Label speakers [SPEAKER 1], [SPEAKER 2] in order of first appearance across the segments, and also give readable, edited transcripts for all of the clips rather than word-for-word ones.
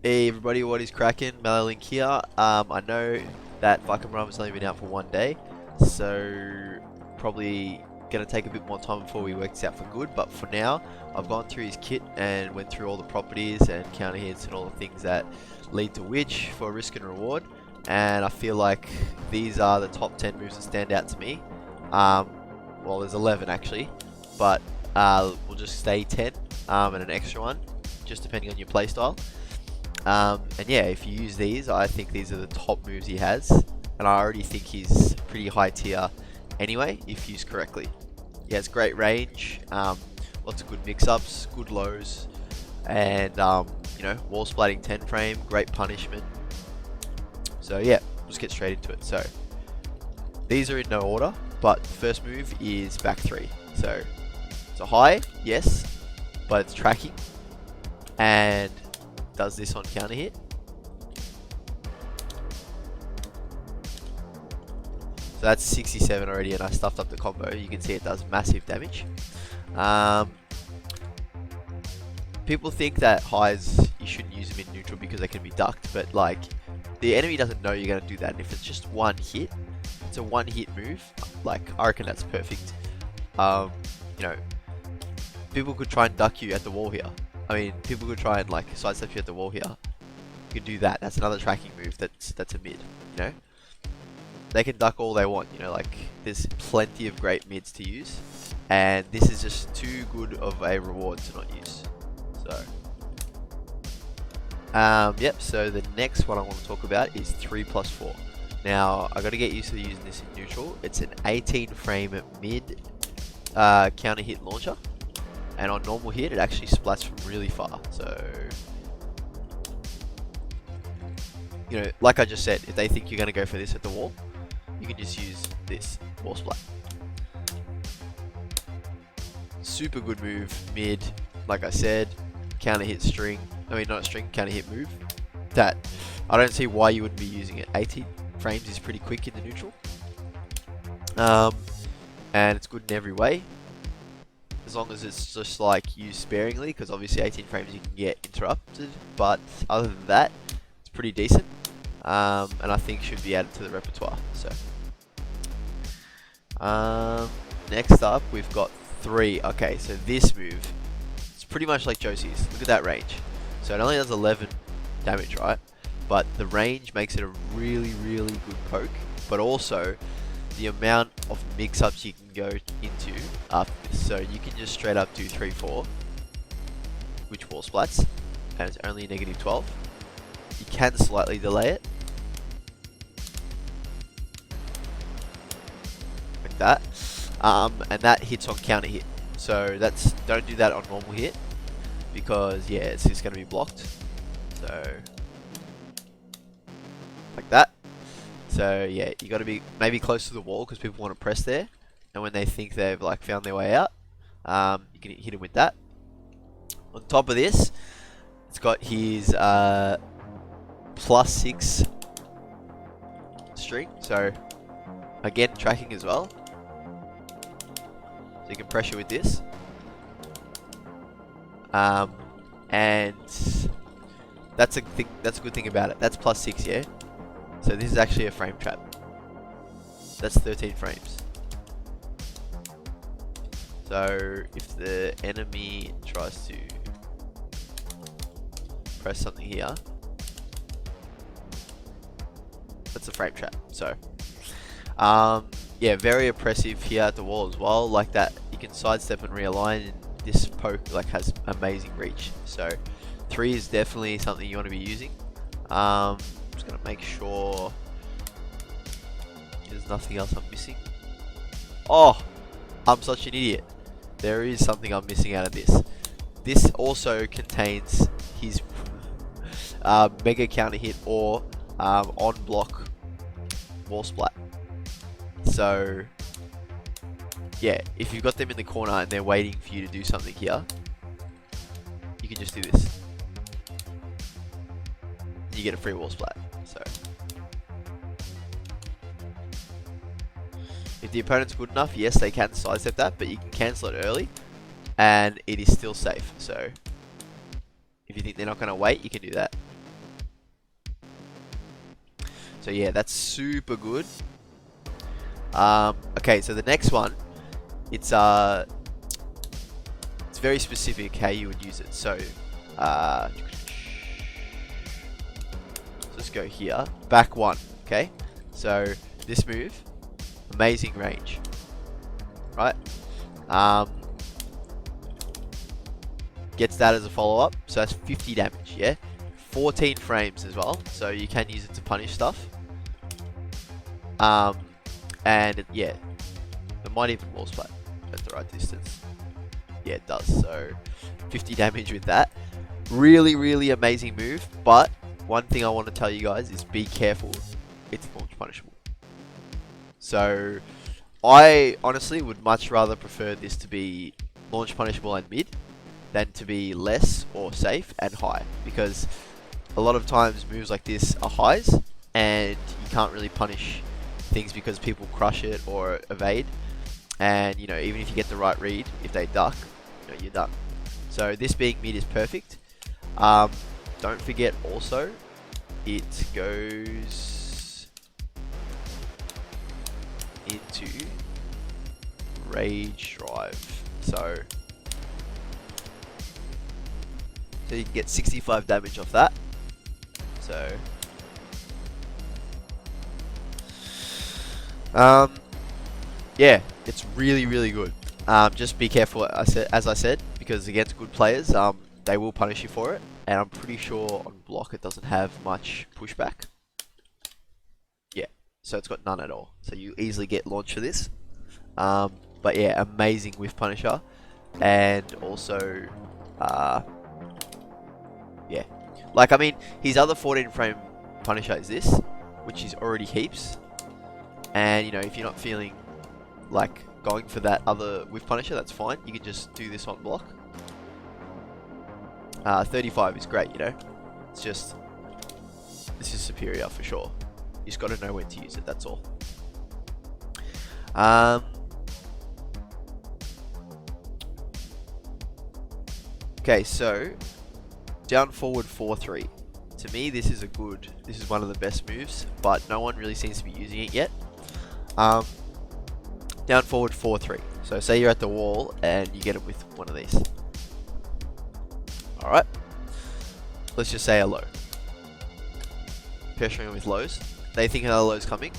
[SPEAKER 1] Hey everybody, what is cracking? Mellowlink here. I know that Fahkumram has only been out for one day, so probably gonna take a bit more time before we work this out for good. But for now, I've gone through his kit and went through all the properties and counter hits and all the things that lead to which for risk and reward. And I feel like these are the top 10 moves that stand out to me. Well, there's 11 actually, but we'll just stay 10 and an extra one, just depending on your playstyle. And yeah, if you use these, I think these are the top moves he has, and I already think he's pretty high tier anyway, if used correctly. He has great range, lots of good mix-ups, good lows, and you know, wall splatting 10 frame, great punishment. So yeah, let's get straight into it. So these are in no order, but the first move is back 3. So it's a high, yes, but it's tracking, and does this on counter hit. So that's 67 already, and I stuffed up the combo. You can see it does massive damage. People think that highs, you shouldn't use them in neutral because they can be ducked, but like, the enemy doesn't know you're going to do that, and if it's just one hit, it's a one hit move, like, I reckon that's perfect. You know, people could try and duck you at the wall here. I mean, people could try and like sidestep you at the wall here. You can do that. That's another tracking move. That's a mid. You know, they can duck all they want. You know, like there's plenty of great mids to use, and this is just too good of a reward to not use. So, yep. So the next one I want to talk about is 3+4. Now I got to get used to using this in neutral. It's an 18 frame mid counter hit launcher. And on normal hit, it actually splats from really far. So, you know, like I just said, if they think you're going to go for this at the wall, you can just use this wall splat. Super good move, mid, like I said, counter hit string. I mean, not a string, counter hit move. That, I don't see why you wouldn't be using it. 18 frames is pretty quick in the neutral. And it's good in every way. As long as it's just like used sparingly, because obviously 18 frames you can get interrupted, but other than that, it's pretty decent, and I think should be added to the repertoire. So, next up we've got 3. Okay, so this move, it's pretty much like Josie's. Look at that range. So it only does 11 damage, right? But the range makes it a really, really good poke, but also the amount of mix-ups you can go into after this. So you can just straight up do 3-4, which wall splats, and it's only -12. You can slightly delay it, like that, and that hits on counter hit. So that's, don't do that on normal hit, because yeah, it's just going to be blocked. So like that. So yeah, you got to be maybe close to the wall because people want to press there, and when they think they've like found their way out, you can hit him with that. On top of this, it's got his +6 string, so again tracking as well. So you can pressure with this, and that's a thing. That's a good thing about it. That's +6, yeah. So this is actually a frame trap. That's 13 frames. So if the enemy tries to press something here, that's a frame trap. So yeah, very oppressive here at the wall as well. Like that, you can sidestep and realign, and this poke like has amazing reach. So 3 is definitely something you want to be using. Just gonna make sure there's nothing else I'm missing. Oh, I'm such an idiot. There is something I'm missing out of this. This also contains his mega counter hit or on block wall splat. So yeah, if you've got them in the corner and they're waiting for you to do something here, you can just do this. You get a free wall splat. So if the opponent's good enough, yes, they can sidestep that, but you can cancel it early and it is still safe. So if you think they're not going to wait, you can do that. So yeah, that's super good. Okay, so the next one, it's very specific how you would use it. So let's go here, back one. Okay, so this move, amazing range, right? Gets that as a follow-up, so that's 50 damage, yeah? 14 frames as well, so you can use it to punish stuff. And yeah, it might even wall splat at the right distance. Yeah, it does, so 50 damage with that. Really, really amazing move, but one thing I want to tell you guys is be careful, it's launch punishable. So, I honestly would much rather prefer this to be launch punishable and mid than to be less or safe and high, because a lot of times moves like this are highs and you can't really punish things because people crush it or evade, and you know, even if you get the right read, if they duck, you know, you're done. So this being mid is perfect. Don't forget also, it goes into Rage Drive, so you can get 65 damage off that. So yeah, it's really, really good. Just be careful, as I said, because against good players, they will punish you for it, and I'm pretty sure on block it doesn't have much pushback. Yeah, so it's got none at all. So you easily get launched for this. But yeah, amazing with Punisher, and also, yeah, like I mean, his other 14 frame Punisher is this, which is already heaps. And you know, if you're not feeling like going for that other with Punisher, that's fine. You can just do this on block. 35 is great, you know. It's just, this is superior for sure. You just got to know when to use it, that's all. Okay, so down forward 4-3. To me, this is one of the best moves, but no one really seems to be using it yet. Down forward 4-3. So say you're at the wall and you get it with one of these. Alright. Let's just say a low. Pressuring with lows. They think another low's coming.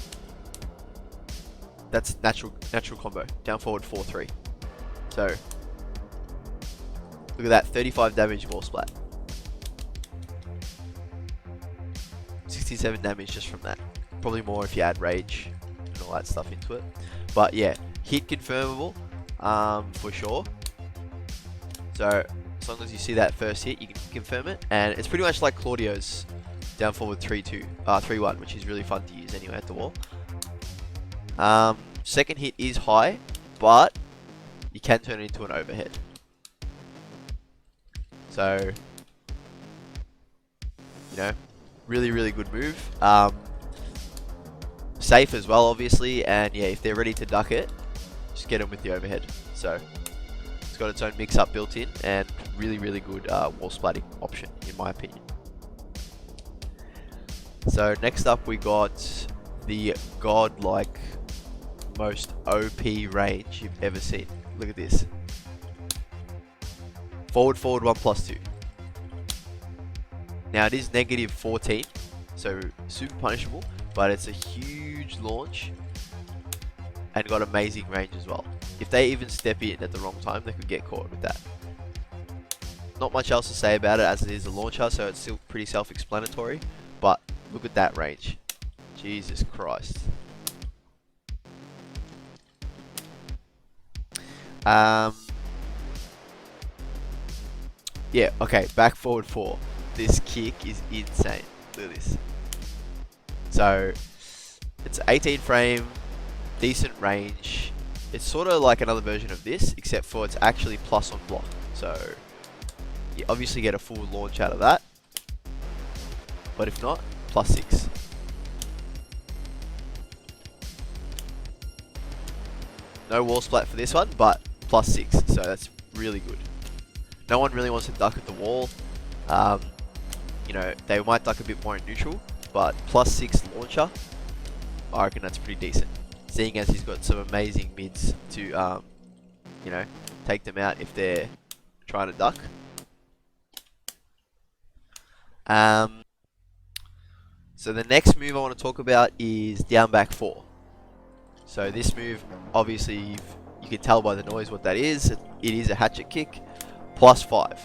[SPEAKER 1] That's natural combo. Down forward 4-3. So look at that, 35 damage wall splat. 67 damage just from that. Probably more if you add rage and all that stuff into it. But yeah, hit confirmable, for sure. So as long as you see that first hit, you can confirm it, and it's pretty much like Claudio's down forward 3-1, which is really fun to use anyway at the wall. Second hit is high, but you can turn it into an overhead. So you know, really, really good move. Safe as well, obviously, and yeah, if they're ready to duck it, just get them with the overhead. So it's got its own mix-up built in, and really, really good wall splatting option, in my opinion. So next up, we got the godlike, most OP range you've ever seen. Look at this. Forward 1+2. Now it is negative 14, so super punishable, but it's a huge launch and got amazing range as well. If they even step in at the wrong time, they could get caught with that. Not much else to say about it, as it is a launcher, so it's still pretty self-explanatory, but look at that range. Jesus Christ. Yeah, okay, back forward 4. This kick is insane. Look at this. So it's 18 frame, decent range. It's sort of like another version of this, except for it's actually plus on block. So you obviously get a full launch out of that, but if not, +6. No wall splat for this one, but +6, so that's really good. No one really wants to duck at the wall. You know, they might duck a bit more in neutral, but +6 launcher, I reckon that's pretty decent. Seeing as he's got some amazing mids to, you know, take them out if they're trying to duck. So the next move I want to talk about is down back 4. So this move, obviously, you can tell by the noise what that is. It is a hatchet kick, +5.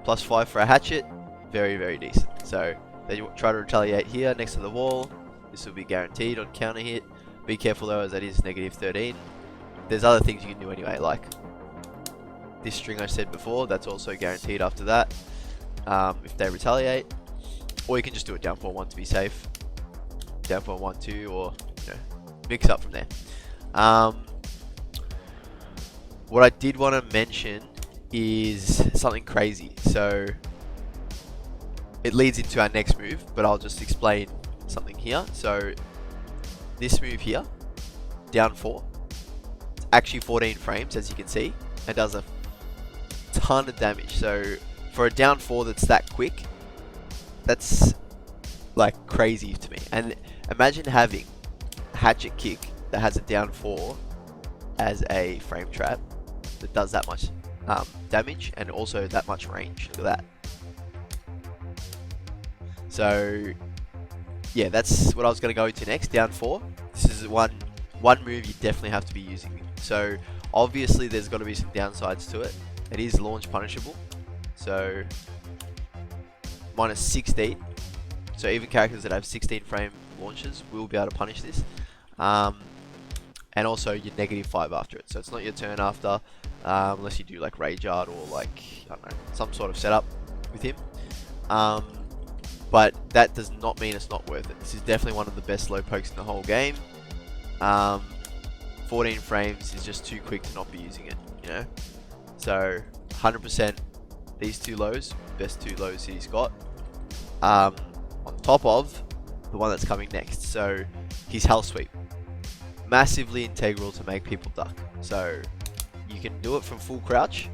[SPEAKER 1] +5 for a hatchet, very, very decent. So then you try to retaliate here next to the wall. This will be guaranteed on counter hit. Be careful though, as that is -13. There's other things you can do anyway, like this string I said before, that's also guaranteed after that, if they retaliate. Or you can just do it down 4-1 to be safe. Down 4-1-2, or you know, mix up from there. What I did want to mention is something crazy. So it leads into our next move, but I'll just explain something here. So this move here, down 4, it's actually 14 frames, as you can see, and does a ton of damage. So for a down 4 that's that quick, that's like crazy to me. And imagine having a hatchet kick that has a down 4 as a frame trap that does that much damage and also that much range. Look at that. So yeah, that's what I was going to go into next. Down 4. This is one move you definitely have to be using. So obviously there's got to be some downsides to it. It is launch punishable. So -16. So even characters that have 16 frame launches will be able to punish this. And also you're -5 after it. So it's not your turn after, unless you do like Rage Art or like, I don't know, some sort of setup with him. But that does not mean it's not worth it. This is definitely one of the best low pokes in the whole game. 14 frames is just too quick to not be using it, you know? So 100% these 2 lows, best 2 lows he's got. On top of the one that's coming next. So his Hell Sweep. Massively integral to make people duck. So you can do it from full crouch.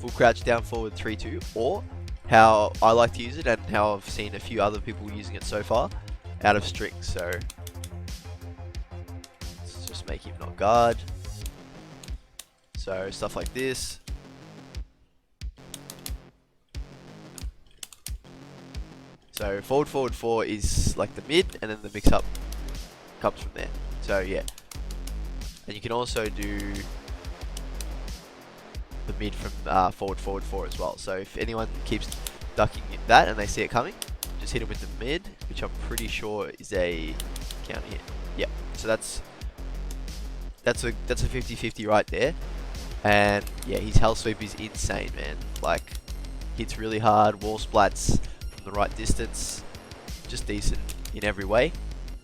[SPEAKER 1] Full crouch down forward 3-2, or how I like to use it and how I've seen a few other people using it so far, out of strings. So let's just make him not guard. So stuff like this. So forward 4 is like the mid, and then the mix up comes from there. So yeah, and you can also do the mid from forward 4 as well. So if anyone keeps ducking that and they see it coming, just hit him with the mid, which I'm pretty sure is a counter hit. Yep. So that's a 50-50 right there. And yeah, his Hell Sweep is insane, man. Like, hits really hard, wall splats from the right distance, just decent in every way,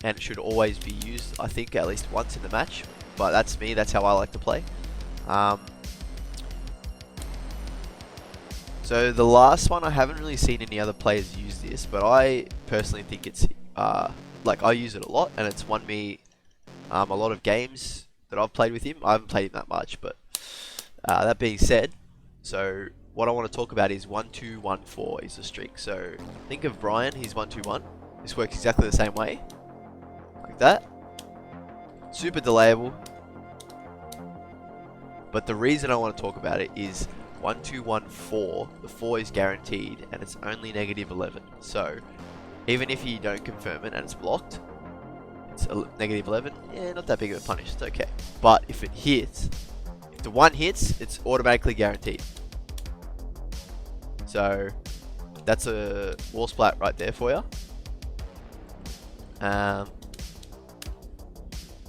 [SPEAKER 1] and it should always be used, I think, at least once in the match. But that's me, that's how I like to play. So the last one, I haven't really seen any other players use this, but I personally think it's like, I use it a lot, and it's won me a lot of games that I've played with him. I haven't played him that much, but that being said, so what I want to talk about is 1-2-1-4 is the streak. So think of Brian, he's 1-2-1. This works exactly the same way, like that. Super delayable. But the reason I want to talk about it is 1-2-1-4. The 4 is guaranteed, and it's only -11. So even if you don't confirm it and it's blocked, it's a -11. Yeah, not that big of a punish. It's okay. But if it hits, if the 1 hits, it's automatically guaranteed. So that's a wall splat right there for you.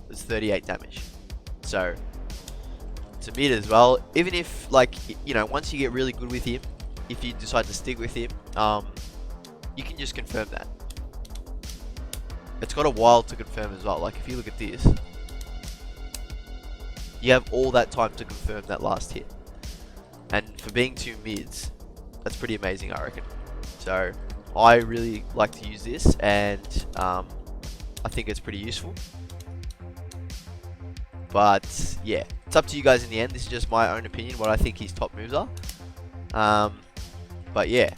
[SPEAKER 1] It's 38 damage. So it's a mid as well. Even if, like, you know, once you get really good with him, if you decide to stick with him, you can just confirm that. It's got a while to confirm as well. Like, if you look at this, you have all that time to confirm that last hit. And for being 2 mids, that's pretty amazing, I reckon. So I really like to use this, and I think it's pretty useful. But yeah, it's up to you guys in the end. This is just my own opinion, what I think his top moves are. But yeah,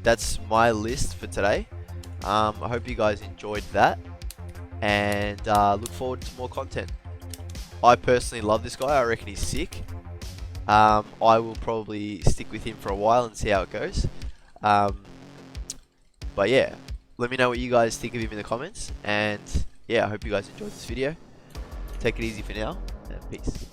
[SPEAKER 1] that's my list for today. I hope you guys enjoyed that, and look forward to more content. I personally love this guy. I reckon he's sick. I will probably stick with him for a while and see how it goes. But yeah, let me know what you guys think of him in the comments, and yeah, I hope you guys enjoyed this video. Take it easy for now, and peace.